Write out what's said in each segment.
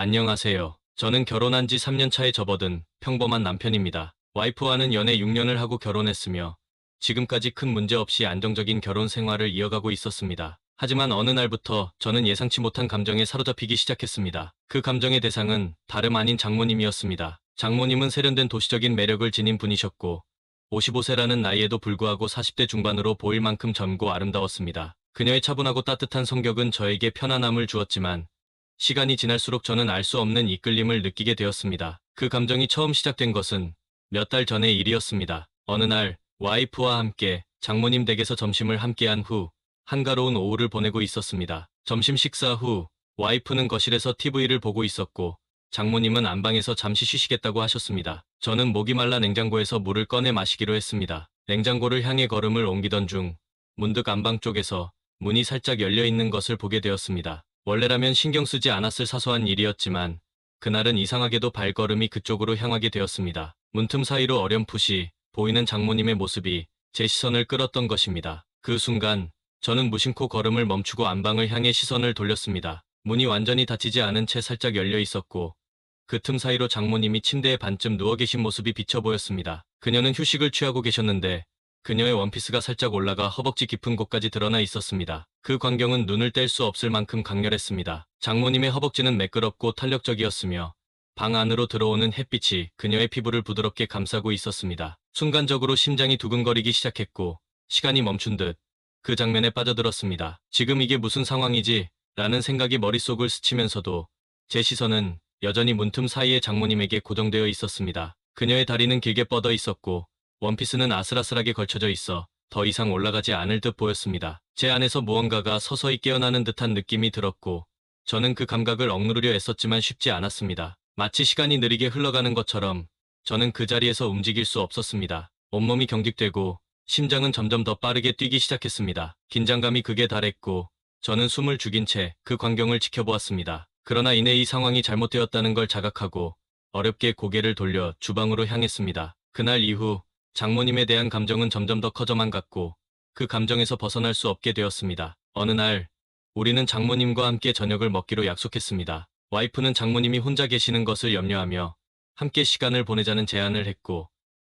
안녕하세요. 저는 결혼한 지 3년 차에 접어든 평범한 남편입니다. 와이프와는 연애 6년을 하고 결혼했으며 지금까지 큰 문제 없이 안정적인 결혼 생활을 이어가고 있었습니다. 하지만 어느 날부터 저는 예상치 못한 감정에 사로잡히기 시작했습니다. 그 감정의 대상은 다름 아닌 장모님이었습니다. 장모님은 세련된 도시적인 매력을 지닌 분이셨고 55세라는 나이에도 불구하고 40대 중반으로 보일 만큼 젊고 아름다웠습니다. 그녀의 차분하고 따뜻한 성격은 저에게 편안함을 주었지만 시간이 지날수록 저는 알 수 없는 이끌림을 느끼게 되었습니다. 그 감정이 처음 시작된 것은 몇 달 전의 일이었습니다. 어느 날 와이프와 함께 장모님 댁에서 점심을 함께한 후 한가로운 오후를 보내고 있었습니다. 점심 식사 후 와이프는 거실에서 TV를 보고 있었고 장모님은 안방에서 잠시 쉬시겠다고 하셨습니다. 저는 목이 말라 냉장고에서 물을 꺼내 마시기로 했습니다. 냉장고를 향해 걸음을 옮기던 중 문득 안방 쪽에서 문이 살짝 열려 있는 것을 보게 되었습니다. 원래라면 신경 쓰지 않았을 사소한 일이었지만 그날은 이상하게도 발걸음이 그쪽으로 향하게 되었습니다. 문틈 사이로 어렴풋이 보이는 장모님의 모습이 제 시선을 끌었던 것입니다. 그 순간 저는 무심코 걸음을 멈추고 안방을 향해 시선을 돌렸습니다. 문이 완전히 닫히지 않은 채 살짝 열려 있었고 그 틈 사이로 장모님이 침대에 반쯤 누워 계신 모습이 비쳐 보였습니다. 그녀는 휴식을 취하고 계셨는데 그녀의 원피스가 살짝 올라가 허벅지 깊은 곳까지 드러나 있었습니다. 그 광경은 눈을 뗄 수 없을 만큼 강렬했습니다. 장모님의 허벅지는 매끄럽고 탄력적이었으며 방 안으로 들어오는 햇빛이 그녀의 피부를 부드럽게 감싸고 있었습니다. 순간적으로 심장이 두근거리기 시작했고 시간이 멈춘 듯 그 장면에 빠져들었습니다. 지금 이게 무슨 상황이지? 라는 생각이 머릿속을 스치면서도 제 시선은 여전히 문틈 사이에 장모님에게 고정되어 있었습니다. 그녀의 다리는 길게 뻗어 있었고 원피스는 아슬아슬하게 걸쳐져 있어 더 이상 올라가지 않을 듯 보였습니다. 제 안에서 무언가가 서서히 깨어나는 듯한 느낌이 들었고 저는 그 감각을 억누르려 애썼지만 쉽지 않았습니다. 마치 시간이 느리게 흘러가는 것처럼 저는 그 자리에서 움직일 수 없었습니다. 온몸이 경직되고 심장은 점점 더 빠르게 뛰기 시작했습니다. 긴장감이 극에 달했고 저는 숨을 죽인 채 그 광경을 지켜보았습니다. 그러나 이내 이 상황이 잘못되었다는 걸 자각하고 어렵게 고개를 돌려 주방으로 향했습니다. 그날 이후 장모님에 대한 감정은 점점 더 커져만 갔고 그 감정에서 벗어날 수 없게 되었습니다. 어느 날 우리는 장모님과 함께 저녁을 먹기로 약속했습니다. 와이프는 장모님이 혼자 계시는 것을 염려하며 함께 시간을 보내자는 제안을 했고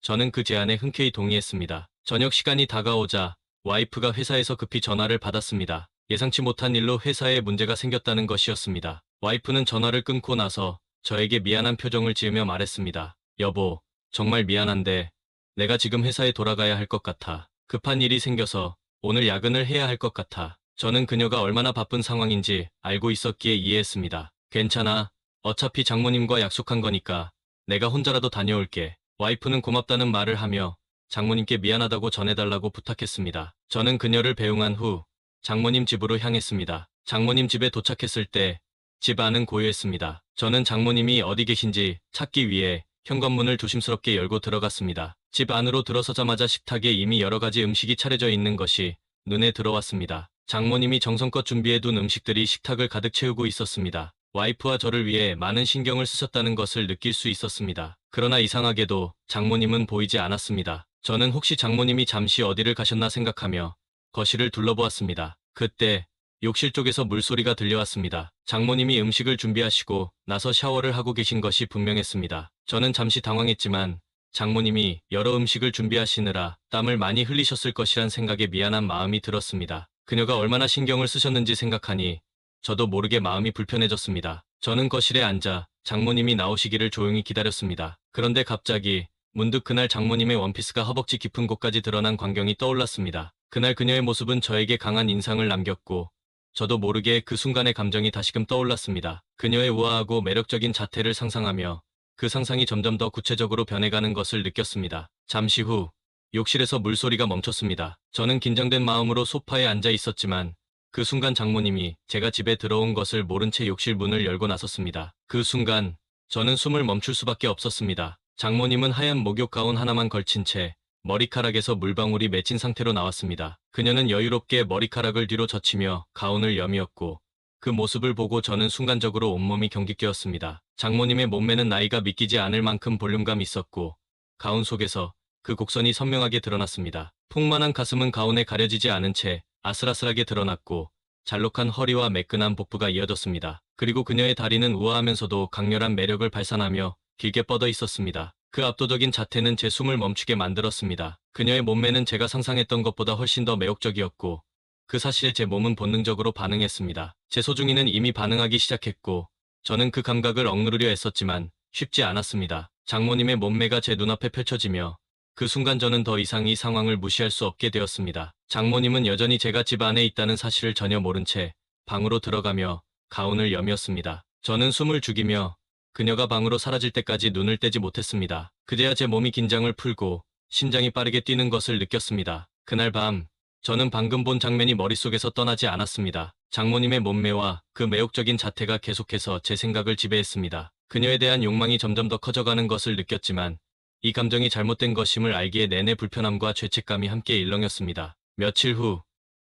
저는 그 제안에 흔쾌히 동의했습니다. 저녁 시간이 다가오자 와이프가 회사에서 급히 전화를 받았습니다. 예상치 못한 일로 회사에 문제가 생겼다는 것이었습니다. 와이프는 전화를 끊고 나서 저에게 미안한 표정을 지으며 말했습니다. 여보, 정말 미안한데 내가 지금 회사에 돌아가야 할 것 같아. 급한 일이 생겨서 오늘 야근을 해야 할 것 같아. 저는 그녀가 얼마나 바쁜 상황인지 알고 있었기에 이해했습니다. 괜찮아. 어차피 장모님과 약속한 거니까 내가 혼자라도 다녀올게. 와이프는 고맙다는 말을 하며 장모님께 미안하다고 전해달라고 부탁했습니다. 저는 그녀를 배웅한 후 장모님 집으로 향했습니다. 장모님 집에 도착했을 때 집 안은 고요했습니다. 저는 장모님이 어디 계신지 찾기 위해 현관문을 조심스럽게 열고 들어갔습니다. 집 안으로 들어서자마자 식탁에 이미 여러 가지 음식이 차려져 있는 것이 눈에 들어왔습니다. 장모님이 정성껏 준비해둔 음식들이 식탁을 가득 채우고 있었습니다. 와이프와 저를 위해 많은 신경을 쓰셨다는 것을 느낄 수 있었습니다. 그러나 이상하게도 장모님은 보이지 않았습니다. 저는 혹시 장모님이 잠시 어디를 가셨나 생각하며 거실을 둘러보았습니다. 그때 욕실 쪽에서 물소리가 들려왔습니다. 장모님이 음식을 준비하시고 나서 샤워를 하고 계신 것이 분명했습니다. 저는 잠시 당황했지만 장모님이 여러 음식을 준비하시느라 땀을 많이 흘리셨을 것이란 생각에 미안한 마음이 들었습니다. 그녀가 얼마나 신경을 쓰셨는지 생각하니 저도 모르게 마음이 불편해졌습니다. 저는 거실에 앉아 장모님이 나오시기를 조용히 기다렸습니다. 그런데 갑자기 문득 그날 장모님의 원피스가 허벅지 깊은 곳까지 드러난 광경이 떠올랐습니다. 그날 그녀의 모습은 저에게 강한 인상을 남겼고 저도 모르게 그 순간의 감정이 다시금 떠올랐습니다. 그녀의 우아하고 매력적인 자태를 상상하며 그 상상이 점점 더 구체적으로 변해가는 것을 느꼈습니다. 잠시 후 욕실에서 물소리가 멈췄습니다. 저는 긴장된 마음으로 소파에 앉아 있었지만 그 순간 장모님이 제가 집에 들어온 것을 모른 채 욕실 문을 열고 나섰습니다. 그 순간 저는 숨을 멈출 수밖에 없었습니다. 장모님은 하얀 목욕 가운 하나만 걸친 채 머리카락에서 물방울이 맺힌 상태로 나왔습니다. 그녀는 여유롭게 머리카락을 뒤로 젖히며 가운을 여미었고 그 모습을 보고 저는 순간적으로 온몸이 경직되었습니다. 장모님의 몸매는 나이가 믿기지 않을 만큼 볼륨감 있었고 가운 속에서 그 곡선이 선명하게 드러났습니다. 풍만한 가슴은 가운에 가려지지 않은 채 아슬아슬하게 드러났고 잘록한 허리와 매끈한 복부가 이어졌습니다. 그리고 그녀의 다리는 우아하면서도 강렬한 매력을 발산하며 길게 뻗어 있었습니다. 그 압도적인 자태는 제 숨을 멈추게 만들었습니다. 그녀의 몸매는 제가 상상했던 것보다 훨씬 더 매혹적이었고 그 사실에 제 몸은 본능적으로 반응했습니다. 제 소중이는 이미 반응하기 시작했고 저는 그 감각을 억누르려 애썼지만 쉽지 않았습니다. 장모님의 몸매가 제 눈앞에 펼쳐지며 그 순간 저는 더 이상 이 상황을 무시할 수 없게 되었습니다. 장모님은 여전히 제가 집 안에 있다는 사실을 전혀 모른 채 방으로 들어가며 가운을 여미었습니다. 저는 숨을 죽이며 그녀가 방으로 사라질 때까지 눈을 떼지 못했습니다. 그제야 제 몸이 긴장을 풀고 심장이 빠르게 뛰는 것을 느꼈습니다. 그날 밤 저는 방금 본 장면이 머릿속에서 떠나지 않았습니다. 장모님의 몸매와 그 매혹적인 자태가 계속해서 제 생각을 지배했습니다. 그녀에 대한 욕망이 점점 더 커져가는 것을 느꼈지만 이 감정이 잘못된 것임을 알기에 내내 불편함과 죄책감이 함께 일렁였습니다. 며칠 후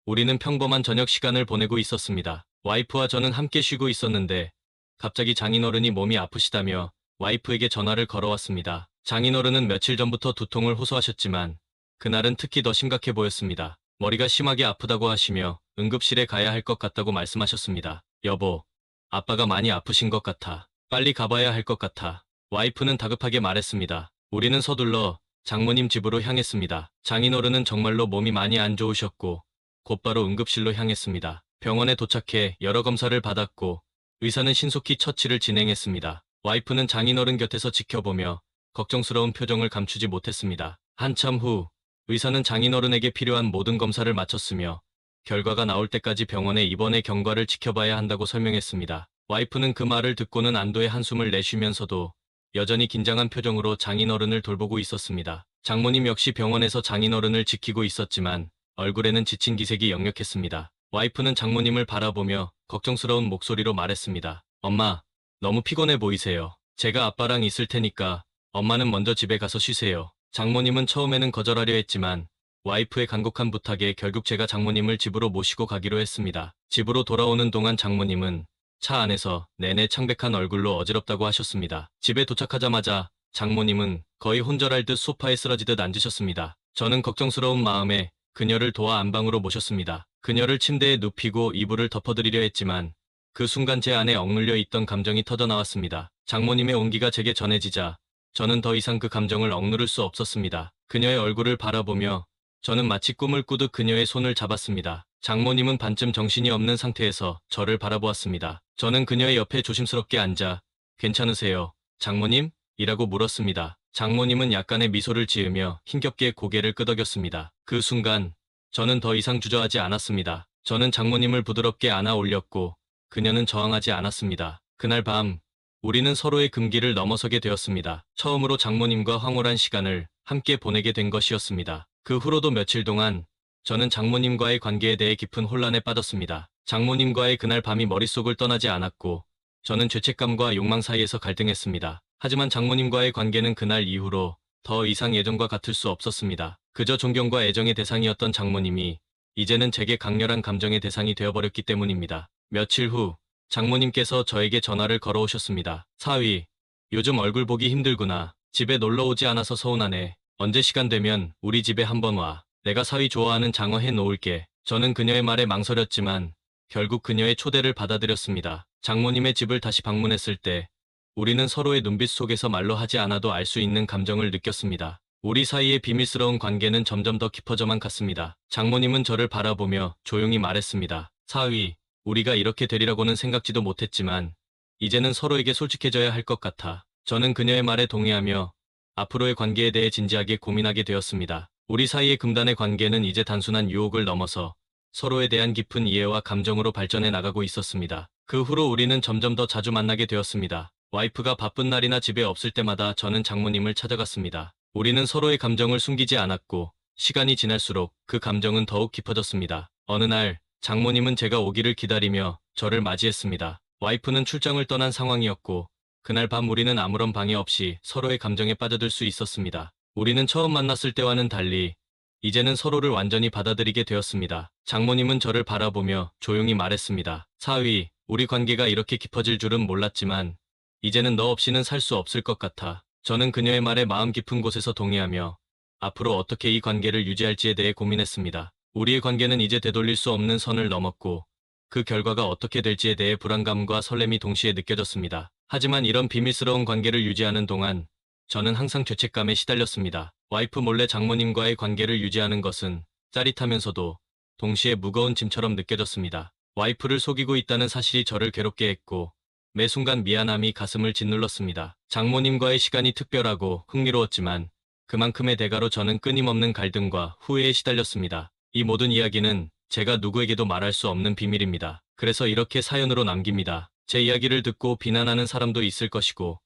우리는 평범한 저녁 시간을 보내고 있었습니다. 와이프와 저는 함께 쉬고 있었는데 갑자기 장인어른이 몸이 아프시다며 와이프에게 전화를 걸어왔습니다. 장인어른은 며칠 전부터 두통을 호소하셨지만 그날은 특히 더 심각해 보였습니다. 머리가 심하게 아프다고 하시며 응급실에 가야 할 것 같다고 말씀하셨습니다. 여보, 아빠가 많이 아프신 것 같아. 빨리 가봐야 할 것 같아. 와이프는 다급하게 말했습니다. 우리는 서둘러 장모님 집으로 향했습니다. 장인어른은 정말로 몸이 많이 안 좋으셨고 곧바로 응급실로 향했습니다. 병원에 도착해 여러 검사를 받았고 의사는 신속히 처치를 진행했습니다. 와이프는 장인어른 곁에서 지켜보며 걱정스러운 표정을 감추지 못했습니다. 한참 후 의사는 장인어른에게 필요한 모든 검사를 마쳤으며 결과가 나올 때까지 병원에 입원해 경과를 지켜봐야 한다고 설명했습니다. 와이프는 그 말을 듣고는 안도의 한숨을 내쉬면서도 여전히 긴장한 표정으로 장인어른을 돌보고 있었습니다. 장모님 역시 병원에서 장인어른을 지키고 있었지만 얼굴에는 지친 기색이 역력했습니다. 와이프는 장모님을 바라보며 걱정스러운 목소리로 말했습니다. 엄마, 너무 피곤해 보이세요. 제가 아빠랑 있을 테니까 엄마는 먼저 집에 가서 쉬세요. 장모님은 처음에는 거절하려 했지만 와이프의 간곡한 부탁에 결국 제가 장모님을 집으로 모시고 가기로 했습니다. 집으로 돌아오는 동안 장모님은 차 안에서 내내 창백한 얼굴로 어지럽다고 하셨습니다. 집에 도착하자마자 장모님은 거의 혼절할 듯 소파에 쓰러지듯 앉으셨습니다. 저는 걱정스러운 마음에 그녀를 도와 안방으로 모셨습니다. 그녀를 침대에 눕히고 이불을 덮어드리려 했지만 그 순간 제 안에 억눌려 있던 감정이 터져나왔습니다. 장모님의 온기가 제게 전해지자 저는 더 이상 그 감정을 억누를 수 없었습니다. 그녀의 얼굴을 바라보며 저는 마치 꿈을 꾸듯 그녀의 손을 잡았습니다. 장모님은 반쯤 정신이 없는 상태에서 저를 바라보았습니다. 저는 그녀의 옆에 조심스럽게 앉아 괜찮으세요, 장모님? 이라고 물었습니다. 장모님은 약간의 미소를 지으며 힘겹게 고개를 끄덕였습니다. 그 순간 저는 더 이상 주저하지 않았습니다. 저는 장모님을 부드럽게 안아 올렸고 그녀는 저항하지 않았습니다. 그날 밤 우리는 서로의 금기를 넘어서게 되었습니다. 처음으로 장모님과 황홀한 시간을 함께 보내게 된 것이었습니다. 그 후로도 며칠 동안 저는 장모님과의 관계에 대해 깊은 혼란에 빠졌습니다. 장모님과의 그날 밤이 머릿속을 떠나지 않았고 저는 죄책감과 욕망 사이에서 갈등했습니다. 하지만 장모님과의 관계는 그날 이후로 더 이상 예전과 같을 수 없었습니다. 그저 존경과 애정의 대상이었던 장모님이 이제는 제게 강렬한 감정의 대상이 되어버렸기 때문입니다. 며칠 후 장모님께서 저에게 전화를 걸어오셨습니다. 사위, 요즘 얼굴 보기 힘들구나. 집에 놀러 오지 않아서 서운하네. 언제 시간 되면 우리 집에 한번 와. 내가 사위 좋아하는 장어 해 놓을게. 저는 그녀의 말에 망설였지만 결국 그녀의 초대를 받아들였습니다. 장모님의 집을 다시 방문했을 때 우리는 서로의 눈빛 속에서 말로 하지 않아도 알 수 있는 감정을 느꼈습니다. 우리 사이의 비밀스러운 관계는 점점 더 깊어져만 갔습니다. 장모님은 저를 바라보며 조용히 말했습니다. 사위, 우리가 이렇게 되리라고는 생각지도 못했지만 이제는 서로에게 솔직해져야 할 것 같아. 저는 그녀의 말에 동의하며 앞으로의 관계에 대해 진지하게 고민하게 되었습니다. 우리 사이의 금단의 관계는 이제 단순한 유혹을 넘어서 서로에 대한 깊은 이해와 감정으로 발전해 나가고 있었습니다. 그 후로 우리는 점점 더 자주 만나게 되었습니다. 와이프가 바쁜 날이나 집에 없을 때마다 저는 장모님을 찾아갔습니다. 우리는 서로의 감정을 숨기지 않았고 시간이 지날수록 그 감정은 더욱 깊어졌습니다. 어느 날 장모님은 제가 오기를 기다리며 저를 맞이했습니다. 와이프는 출장을 떠난 상황이었고 그날 밤 우리는 아무런 방해 없이 서로의 감정에 빠져들 수 있었습니다. 우리는 처음 만났을 때와는 달리 이제는 서로를 완전히 받아들이게 되었습니다. 장모님은 저를 바라보며 조용히 말했습니다. 사위, 우리 관계가 이렇게 깊어질 줄은 몰랐지만 이제는 너 없이는 살 수 없을 것 같아. 저는 그녀의 말에 마음 깊은 곳에서 동의하며 앞으로 어떻게 이 관계를 유지할지에 대해 고민했습니다. 우리의 관계는 이제 되돌릴 수 없는 선을 넘었고 그 결과가 어떻게 될지에 대해 불안감과 설렘이 동시에 느껴졌습니다. 하지만 이런 비밀스러운 관계를 유지하는 동안 저는 항상 죄책감에 시달렸습니다. 와이프 몰래 장모님과의 관계를 유지하는 것은 짜릿하면서도 동시에 무거운 짐처럼 느껴졌습니다. 와이프를 속이고 있다는 사실이 저를 괴롭게 했고 매 순간 미안함이 가슴을 짓눌렀습니다. 장모님과의 시간이 특별하고 흥미로웠지만 그만큼의 대가로 저는 끊임없는 갈등과 후회에 시달렸습니다. 이 모든 이야기는 제가 누구에게도 말할 수 없는 비밀입니다. 그래서 이렇게 사연으로 남깁니다. 제 이야기를 듣고 비난하는 사람도 있을 것이고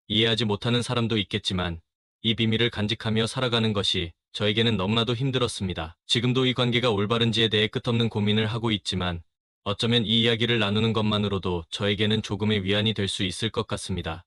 이해하지 못하는 사람도 있겠지만 이 비밀을 간직하며 살아가는 것이 저에게는 너무나도 힘들었습니다. 지금도 이 관계가 올바른지에 대해 끝없는 고민을 하고 있지만 어쩌면 이 이야기를 나누는 것만으로도 저에게는 조금의 위안이 될 수 있을 것 같습니다.